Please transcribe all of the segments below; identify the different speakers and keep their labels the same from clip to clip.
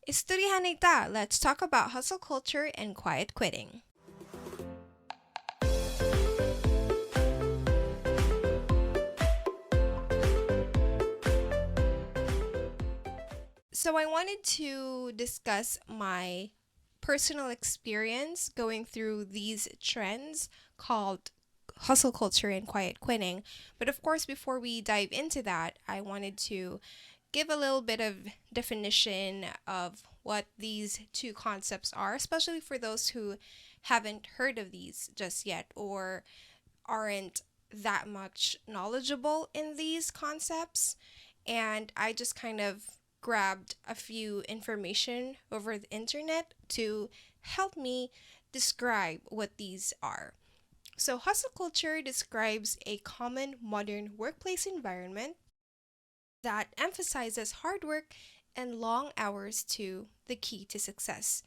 Speaker 1: Ka-isturyaHANNAHy ta! Let's talk about hustle culture and quiet quitting. So I wanted to discuss my personal experience going through these trends called hustle culture and quiet quitting. But of course, before we dive into that, I wanted to give a little bit of definition of what these two concepts are, especially for those who haven't heard of these just yet or aren't that much knowledgeable in these concepts. And I just kind of grabbed a few information over the internet to help me describe what these are. So, hustle culture describes a common modern workplace environment that emphasizes hard work and long hours to the key to success.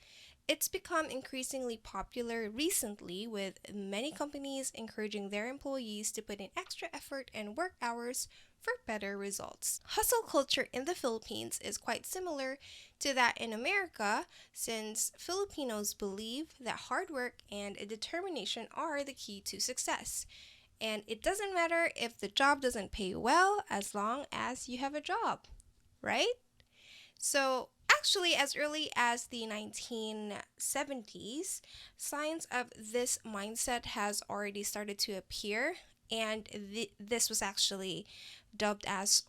Speaker 1: It's become increasingly popular recently, with many companies encouraging their employees to put in extra effort and work hours for better results. Hustle culture in the Philippines is quite similar to that in America, since Filipinos believe that hard work and determination are the key to success. And it doesn't matter if the job doesn't pay well as long as you have a job, right? So, actually, as early as the 1970s, signs of this mindset has already started to appear, and this was actually dubbed as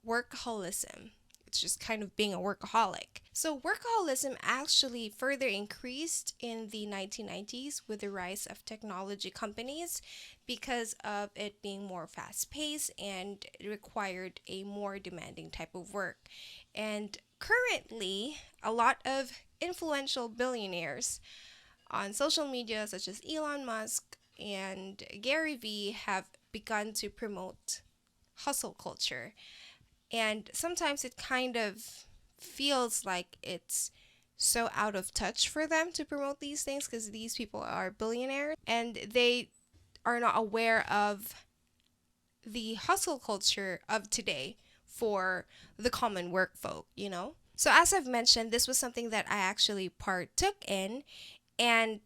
Speaker 1: workaholism. It's just kind of being a workaholic. So, workaholism actually further increased in the 1990s with the rise of technology companies because of it being more fast paced and it required a more demanding type of work. And currently, a lot of influential billionaires on social media, such as Elon Musk and Gary Vee, have begun to promote hustle culture. And sometimes it kind of feels like it's so out of touch for them to promote these things because these people are billionaires and they are not aware of the hustle culture of today for the common work folk. So, as I've mentioned, this was something that I actually partook in, and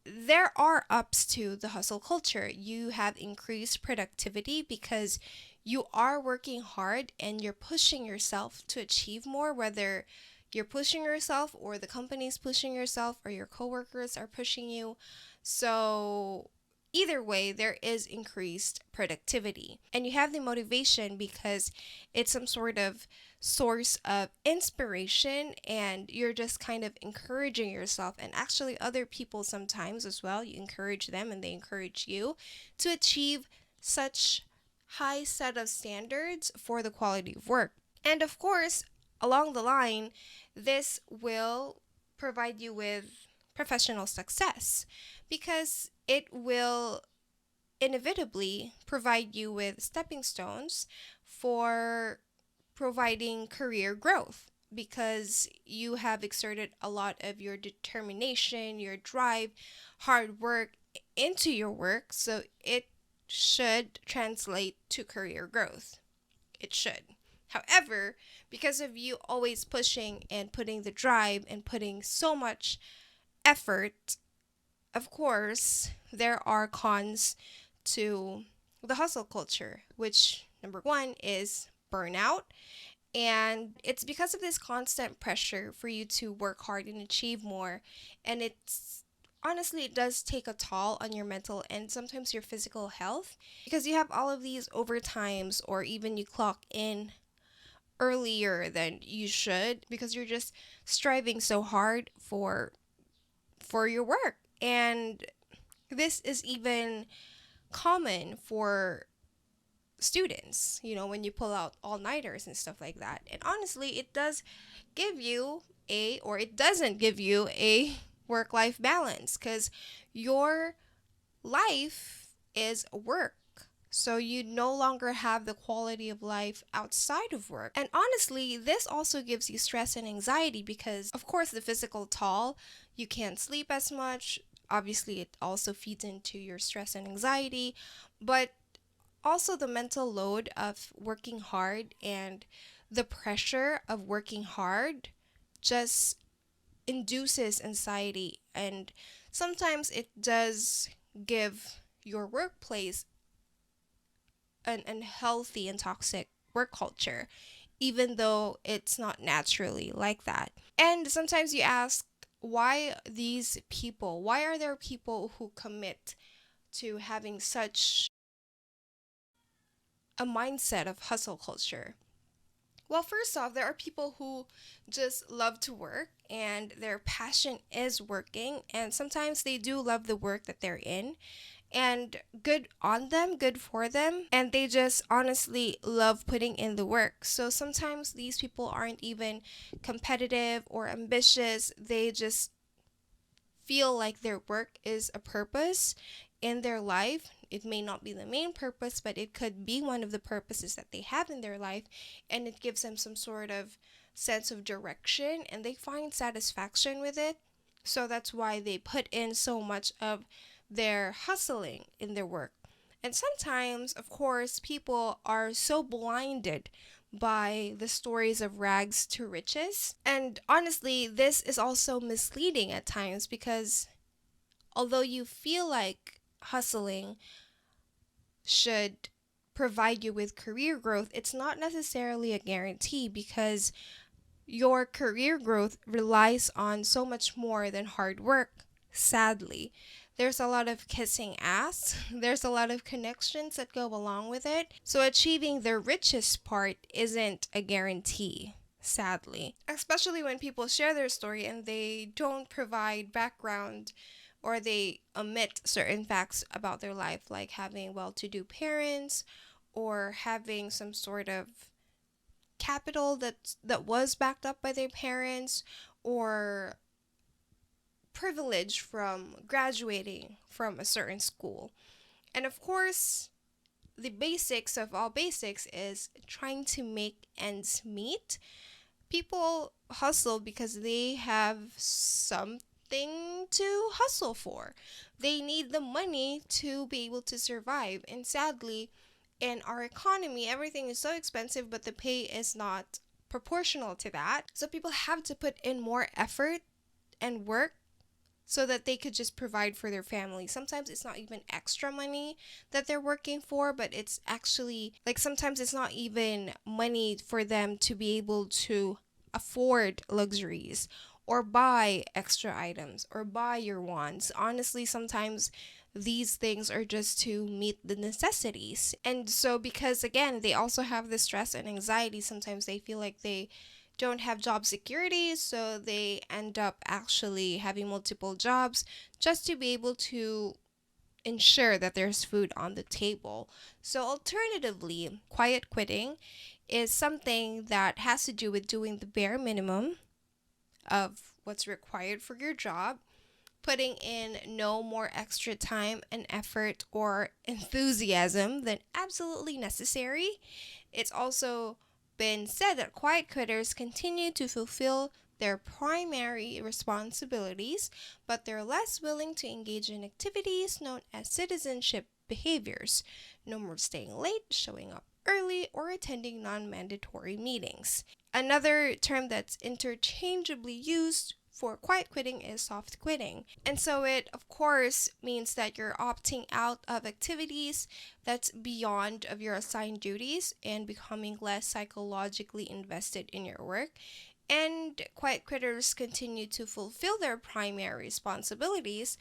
Speaker 1: there are ups to the hustle culture. You have increased productivity because you are working hard and you're pushing yourself to achieve more, whether you're pushing yourself or the company's pushing yourself or your coworkers are pushing you. So, either way, there is increased productivity. And you have the motivation because it's some sort of source of inspiration and you're just kind of encouraging yourself and actually other people sometimes as well. You encourage them and they encourage you to achieve such high set of standards for the quality of work. And of course, along the line, this will provide you with professional success because it will inevitably provide you with stepping stones for providing career growth because you have exerted a lot of your determination, your drive, hard work into your work. So it should translate to career growth. It should. However, because of you always pushing and putting the drive and putting so much effort, of course, there are cons to the hustle culture, which number one is burnout. And it's because of this constant pressure for you to work hard and achieve more. And it's honestly, it does take a toll on your mental and sometimes your physical health because you have all of these overtimes or even you clock in earlier than you should because you're just striving so hard for your work. And this is even common for students, when you pull out all-nighters and stuff like that. And honestly, it does give you or it doesn't give you a work-life balance because your life is work. So you no longer have the quality of life outside of work. And honestly, this also gives you stress and anxiety because, of course, the physical toll, you can't sleep as much. Obviously, it also feeds into your stress and anxiety, but also the mental load of working hard and the pressure of working hard just induces anxiety, and sometimes it does give your workplace an unhealthy and toxic work culture, even though it's not naturally like that. And sometimes you ask, why are there people who commit to having such a mindset of hustle culture? Well, first off, there are people who just love to work and their passion is working, and sometimes they do love the work that they're in. And good on them, good for them. And they just honestly love putting in the work. So sometimes these people aren't even competitive or ambitious. They just feel like their work is a purpose in their life. It may not be the main purpose, but it could be one of the purposes that they have in their life, and it gives them some sort of sense of direction and they find satisfaction with it. So that's why they put in so much of their hustling in their work. And sometimes, of course, people are so blinded by the stories of rags to riches. And honestly, this is also misleading at times because although you feel like hustling should provide you with career growth, it's not necessarily a guarantee because your career growth relies on so much more than hard work, sadly. There's a lot of kissing ass, there's a lot of connections that go along with it. So achieving the richest part isn't a guarantee, sadly. Especially when people share their story and they don't provide background or they omit certain facts about their life, like having well to do parents or having some sort of capital that was backed up by their parents, or privilege from graduating from a certain school. And of course, the basics of all basics is trying to make ends meet. People hustle because they have something to hustle for. They need the money to be able to survive. And sadly, in our economy, everything is so expensive, but the pay is not proportional to that. So people have to put in more effort and work so that they could just provide for their family. Sometimes it's not even extra money that they're working for, but it's actually like sometimes it's not even money for them to be able to afford luxuries or buy extra items or buy your wants. Honestly, sometimes these things are just to meet the necessities. And so, because again, they also have the stress and anxiety, sometimes they feel like they don't have job security, so they end up actually having multiple jobs just to be able to ensure that there's food on the table. So, alternatively, quiet quitting is something that has to do with doing the bare minimum of what's required for your job, putting in no more extra time and effort or enthusiasm than absolutely necessary. It's also been said that quiet quitters continue to fulfill their primary responsibilities, but they're less willing to engage in activities known as citizenship behaviors. No more staying late, showing up early, or attending non mandatory meetings. Another term that's interchangeably used for quiet quitting is soft quitting. And so it, of course, means that you're opting out of activities that's beyond of your assigned duties and becoming less psychologically invested in your work. And quiet quitters continue to fulfill their primary responsibilities,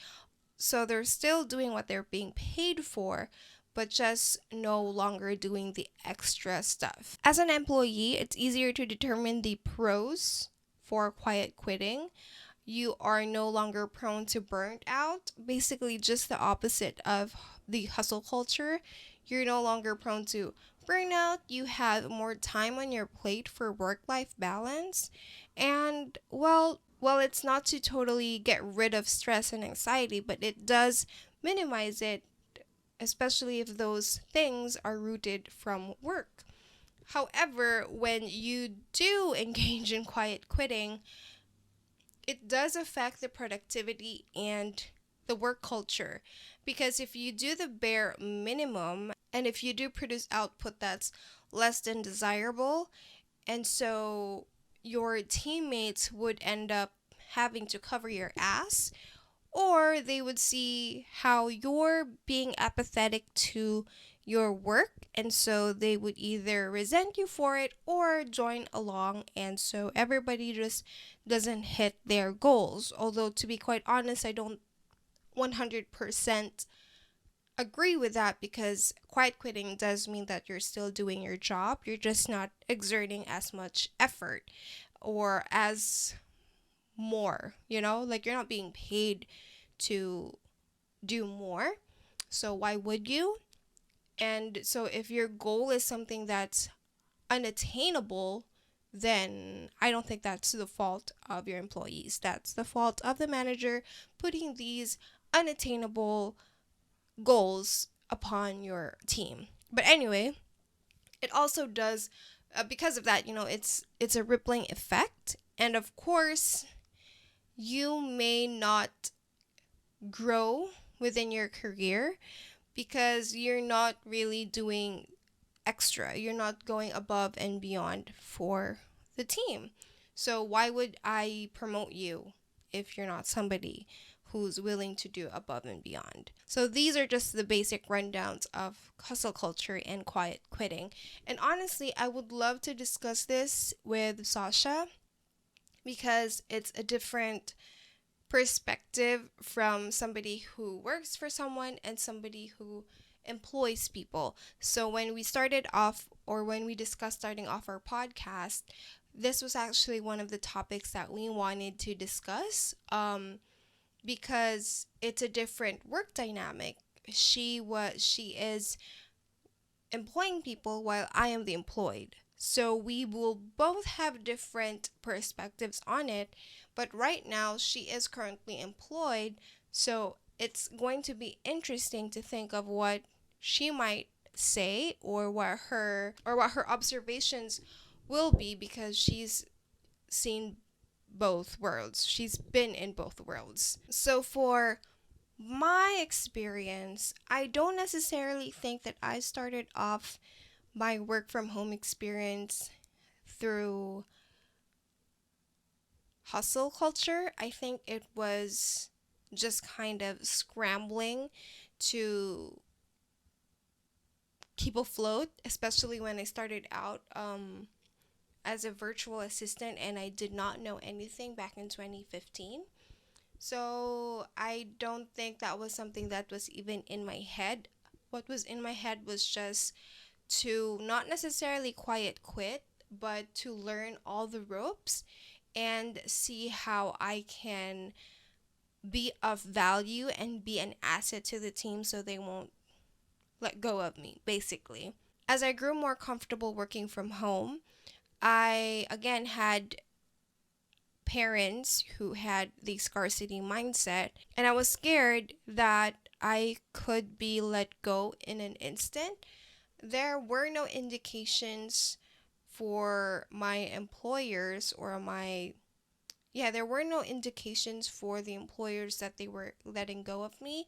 Speaker 1: so they're still doing what they're being paid for, but just no longer doing the extra stuff. As an employee, it's easier to determine the pros for quiet quitting. You are no longer prone to burnt out, basically just the opposite of the hustle culture. You're no longer prone to burnout. You have more time on your plate for work-life balance. And well, it's not to totally get rid of stress and anxiety, but it does minimize it, especially if those things are rooted from work. However, when you do engage in quiet quitting, it does affect the productivity and the work culture, because if you do the bare minimum and if you do produce output that's less than desirable, and so your teammates would end up having to cover your ass, or they would see how you're being apathetic to your work, and so they would either resent you for it or join along, and so everybody just doesn't hit their goals. Although, to be quite honest, I don't 100% agree with that, because quiet quitting does mean that you're still doing your job, you're just not exerting as much effort or as more, like you're not being paid to do more. So why would you? And so if your goal is something that's unattainable, then I don't think that's the fault of your employees. That's the fault of the manager putting these unattainable goals upon your team. But anyway, it also does, because of that, it's a rippling effect, and of course, you may not grow within your career because you're not really doing extra. You're not going above and beyond for the team. So why would I promote you if you're not somebody who's willing to do above and beyond? So these are just the basic rundowns of hustle culture and quiet quitting. And honestly, I would love to discuss this with Sasha because it's a different perspective from somebody who works for someone and somebody who employs people. So when we started off, or when we discussed starting off our podcast, this was actually one of the topics that we wanted to discuss, because it's a different work dynamic. She is employing people while I am the employed. So we will both have different perspectives on it, but right now she is currently employed, so it's going to be interesting to think of what she might say, or what her observations will be, because she's seen both worlds. She's been in both worlds. So for my experience, I don't necessarily think that I started off my work from home experience through hustle culture. I think it was just kind of scrambling to keep afloat, especially when I started out as a virtual assistant and I did not know anything back in 2015. So I don't think that was something that was even in my head. What was in my head was just to not necessarily quiet quit, but to learn all the ropes and see how I can be of value and be an asset to the team so they won't let go of me, basically. As I grew more comfortable working from home, I again had parents who had the scarcity mindset, and I was scared that I could be let go in an instant. There were no indications for my employers or there were no indications for the employers that they were letting go of me.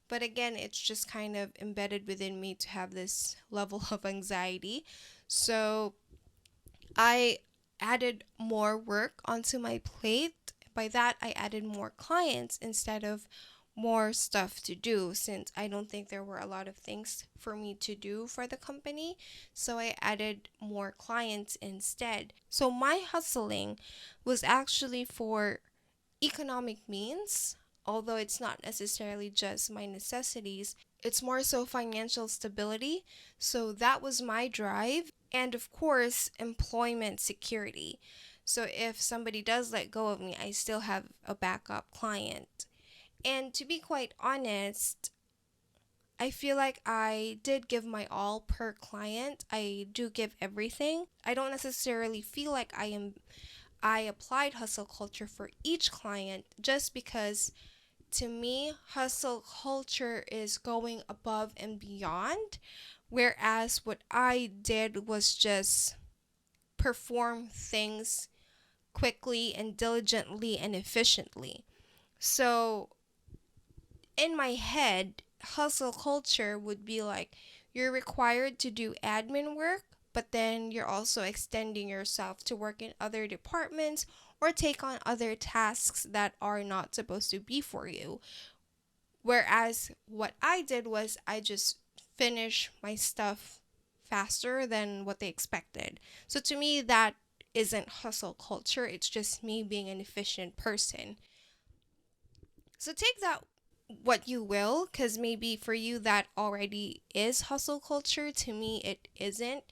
Speaker 1: But again, it's just kind of embedded within me to have this level of anxiety. So I added more work onto my plate. By that, I added more clients instead of more stuff to do, since I don't think there were a lot of things for me to do for the company. So I added more clients instead. So my hustling was actually for economic means, although it's not necessarily just my necessities. It's more so financial stability. So that was my drive. And of course, employment security. So if somebody does let go of me, I still have a backup client. And to be quite honest, I feel like I did give my all per client. I do give everything. I don't necessarily feel like I applied hustle culture for each client, just because to me, hustle culture is going above and beyond, whereas what I did was just perform things quickly and diligently and efficiently. So in my head, hustle culture would be like, you're required to do admin work, but then you're also extending yourself to work in other departments or take on other tasks that are not supposed to be for you. Whereas what I did was I just finished my stuff faster than what they expected. So to me, that isn't hustle culture. It's just me being an efficient person. So take that what you will, because maybe for you that already is hustle culture. To me, it isn't,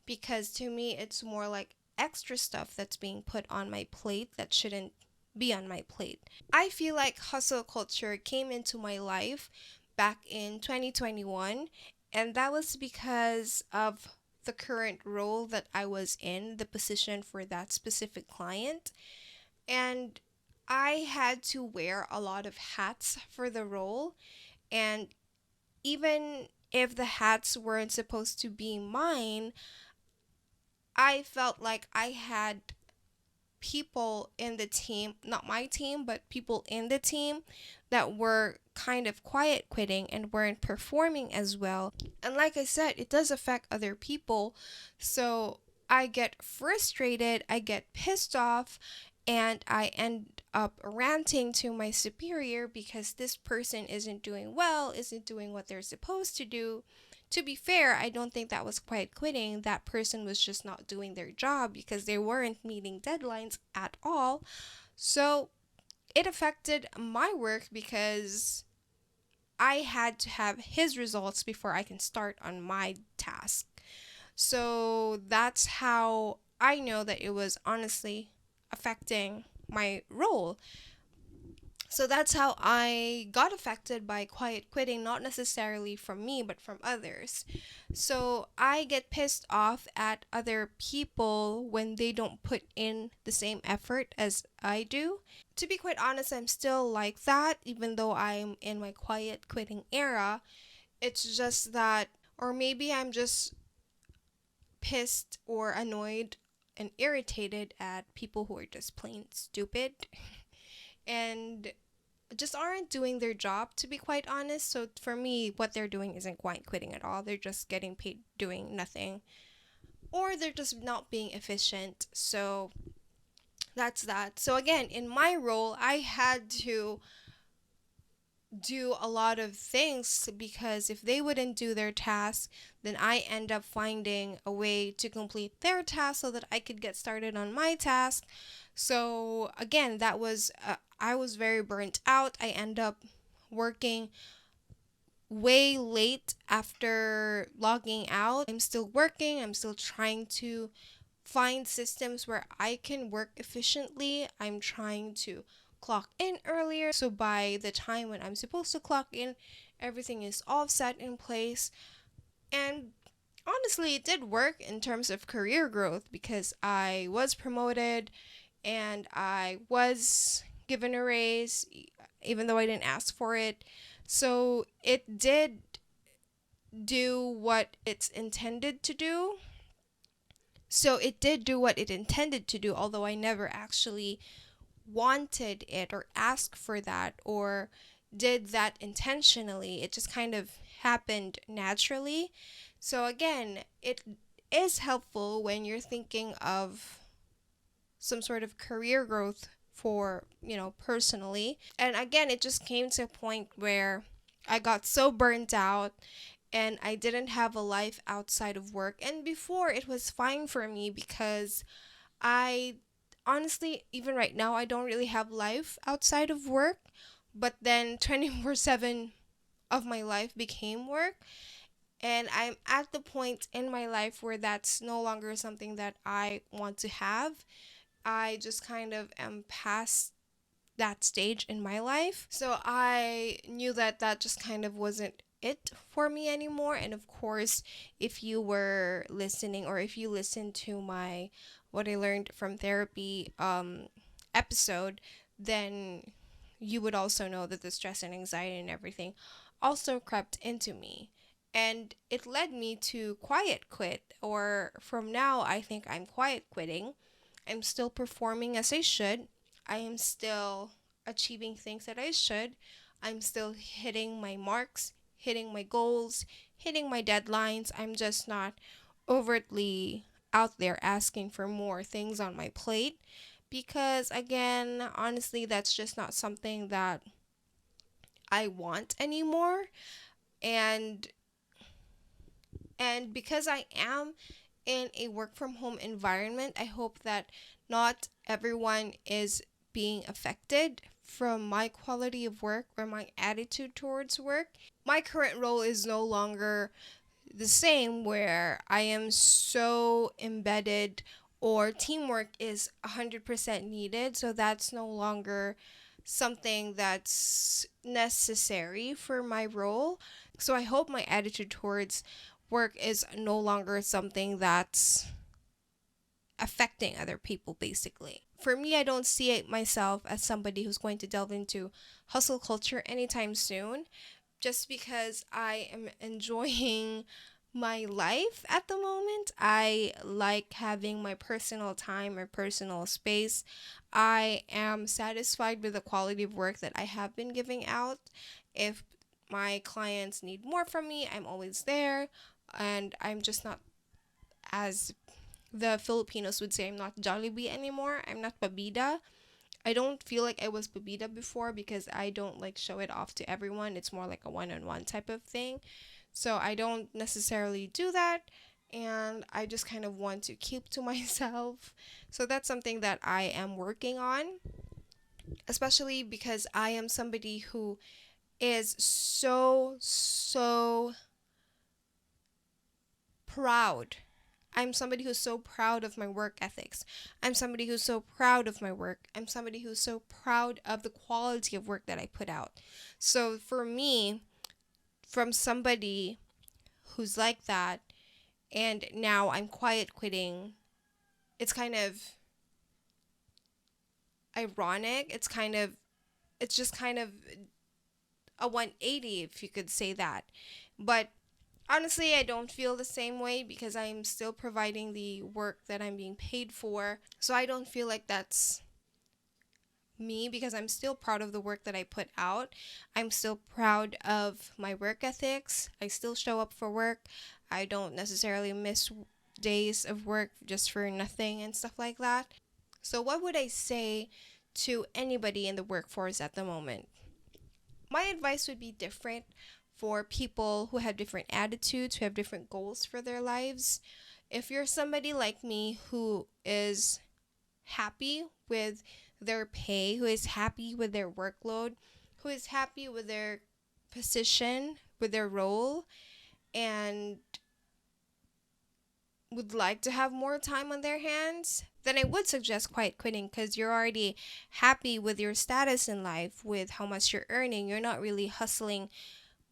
Speaker 1: because to me, it's more like extra stuff that's being put on my plate that shouldn't be on my plate. I feel like hustle culture came into my life back in 2021, and that was because of the current role that I was in, the position for that specific client. And I had to wear a lot of hats for the role. And even if the hats weren't supposed to be mine, I felt like I had people in the team, not my team, but people in the team that were kind of quiet quitting and weren't performing as well. And like I said, it does affect other people. So I get frustrated, I get pissed off, and I end up ranting to my superior because this person isn't doing well, isn't doing what they're supposed to do. To be fair, I don't think that was quiet quitting. That person was just not doing their job because they weren't meeting deadlines at all. So it affected my work because I had to have his results before I can start on my task. So that's how I know that it was honestly affecting my role. So that's how I got affected by quiet quitting, not necessarily from me, but from others. So I get pissed off at other people when they don't put in the same effort as I do. To be quite honest, I'm still like that, even though I'm in my quiet quitting era. It's just that, or maybe I'm just pissed or annoyed and irritated at people who are just plain stupid and just aren't doing their job, to be quite honest. So for me, what they're doing isn't quite quitting at all. They're just getting paid doing nothing, or they're just not being efficient. So that's that. So again, in my role, I had to do a lot of things because if they wouldn't do their task, then I end up finding a way to complete their task so that I could get started on my task. So again, that was I was very burnt out. I end up working way late after logging out. I'm still working. I'm still trying to find systems where I can work efficiently. I'm trying to clock in earlier. So by the time when I'm supposed to clock in, everything is all set in place. And honestly, it did work in terms of career growth because I was promoted and I was given a raise, even though I didn't ask for it. So it did do what it's intended to do. So it did do what it intended to do, although I never actually wanted it or asked for that or did that intentionally. It just kind of happened naturally. So again, it is helpful when you're thinking of some sort of career growth for, personally. And again, it just came to a point where I got so burnt out and I didn't have a life outside of work. And before, it was fine for me because I honestly, even right now, I don't really have life outside of work. But then 24/7 of my life became work. And I'm at the point in my life where that's no longer something that I want to have. I just kind of am past that stage in my life. So I knew that that just kind of wasn't it for me anymore. And of course, if you were listening or if you listened to my what I learned from therapy episode, then you would also know that the stress and anxiety and everything also crept into me. And it led me to quiet quit, or from now, I think I'm quiet quitting. I'm still performing as I should. I am still achieving things that I should. I'm still hitting my marks, hitting my goals, hitting my deadlines. I'm just not overtly out there asking for more things on my plate, because again, honestly, that's just not something that I want anymore. And because I am in a work from home environment, I hope that not everyone is being affected from my quality of work or my attitude towards work. My current role is no longer the same, where I am so embedded or teamwork is 100% needed. So that's no longer something that's necessary for my role. So I hope my attitude towards work is no longer something that's affecting other people, basically. For me, I don't see it myself as somebody who's going to delve into hustle culture anytime soon, just because I am enjoying my life at the moment. I like having my personal time, my personal space. I am satisfied with the quality of work that I have been giving out. If my clients need more from me, I'm always there. And I'm just not, as the Filipinos would say, I'm not Jollibee anymore. I'm not Babida. I don't feel like I was Babida before, because I don't like show it off to everyone. It's more like a one-on-one type of thing. So I don't necessarily do that, and I just kind of want to keep to myself. So that's something that I am working on, especially because I am somebody who is so proud. I'm somebody who's so proud of my work ethics. I'm somebody who's so proud of my work. I'm somebody who's so proud of the quality of work that I put out. So for me, from somebody who's like that, and now I'm quiet quitting, it's kind of ironic. It's just kind of a 180, if you could say that. But honestly, I don't feel the same way, because I'm still providing the work that I'm being paid for. So I don't feel like that's me, because I'm still proud of the work that I put out. I'm still proud of my work ethics. I still show up for work. I don't necessarily miss days of work just for nothing and stuff like that. So, what would I say to anybody in the workforce at the moment? My advice would be different for people who have different attitudes, who have different goals for their lives. If you're somebody like me who is happy with their pay, who is happy with their workload, who is happy with their position, with their role, and would like to have more time on their hands, then I would suggest quiet quitting, because you're already happy with your status in life, with how much you're earning. You're not really hustling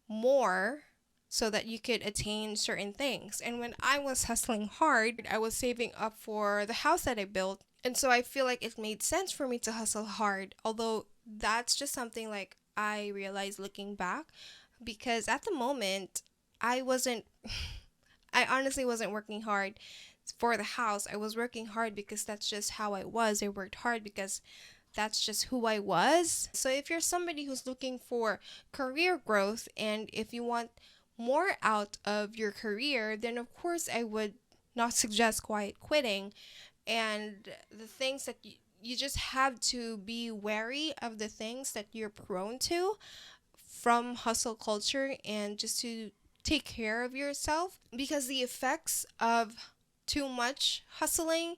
Speaker 1: more so that you could attain certain things. And when I was hustling hard, I was saving up for the house that I built. And so I feel like it made sense for me to hustle hard. Although that's just something like I realized looking back, because at the moment, I wasn't, I honestly wasn't working hard for the house. I was working hard because that's just how I was. I worked hard because that's just who I was. So if you're somebody who's looking for career growth, and if you want more out of your career, then of course I would not suggest quiet quitting. And the things that you just have to be wary of, the things that you're prone to from hustle culture, and just to take care of yourself, because the effects of too much hustling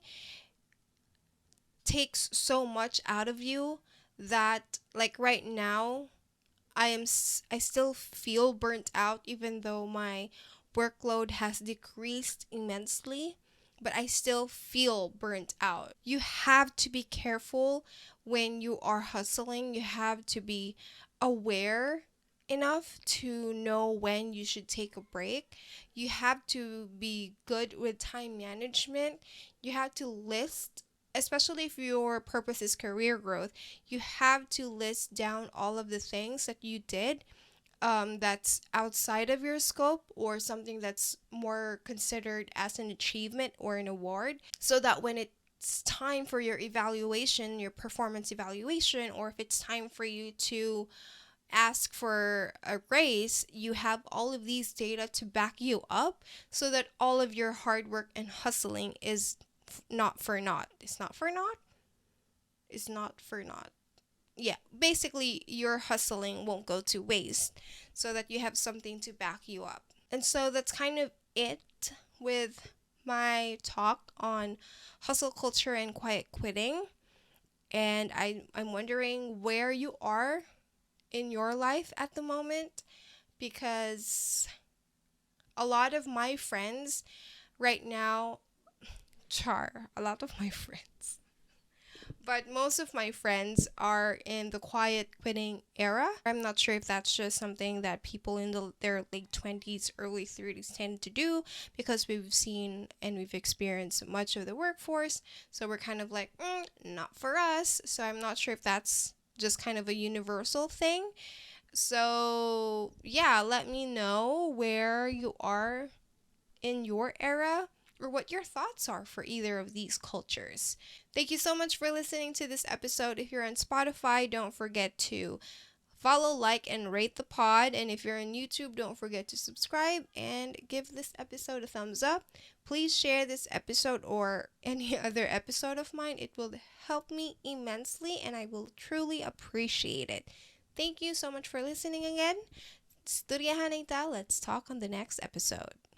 Speaker 1: takes so much out of you, that like right now I still feel burnt out, even though my workload has decreased immensely, but I still feel burnt out. You have to be careful when you are hustling. You have to be aware enough to know when you should take a break. You have to be good with time management. You have to list, especially if your purpose is career growth, you have to list down all of the things that you did, that's outside of your scope, or something that's more considered as an achievement or an award, so that when it's time for your evaluation, your performance evaluation, or if it's time for you to ask for a raise, you have all of these data to back you up so that all of your hard work and hustling is not for naught. It's not for naught? It's not for naught. Yeah, basically, your hustling won't go to waste so that you have something to back you up. And so that's kind of it with my talk on hustle culture and quiet quitting. And I'm wondering where you are in your life at the moment, because a lot of my friends right now, a lot of my friends, but most of my friends are in the quiet quitting era. I'm not sure if that's just something that people in their late 20s, early 30s tend to do because we've seen and we've experienced much of the workforce. So we're kind of like, not for us. So I'm not sure if that's just kind of a universal thing. So, yeah, let me know where you are in your era or what your thoughts are for either of these cultures. Thank you so much for listening to this episode. If you're on Spotify, don't forget to follow, like, and rate the pod. And if you're on YouTube, don't forget to subscribe and give this episode a thumbs up. Please share this episode or any other episode of mine. It will help me immensely and I will truly appreciate it. Thank you so much for listening again. Isturyahanay ta. Let's talk on the next episode.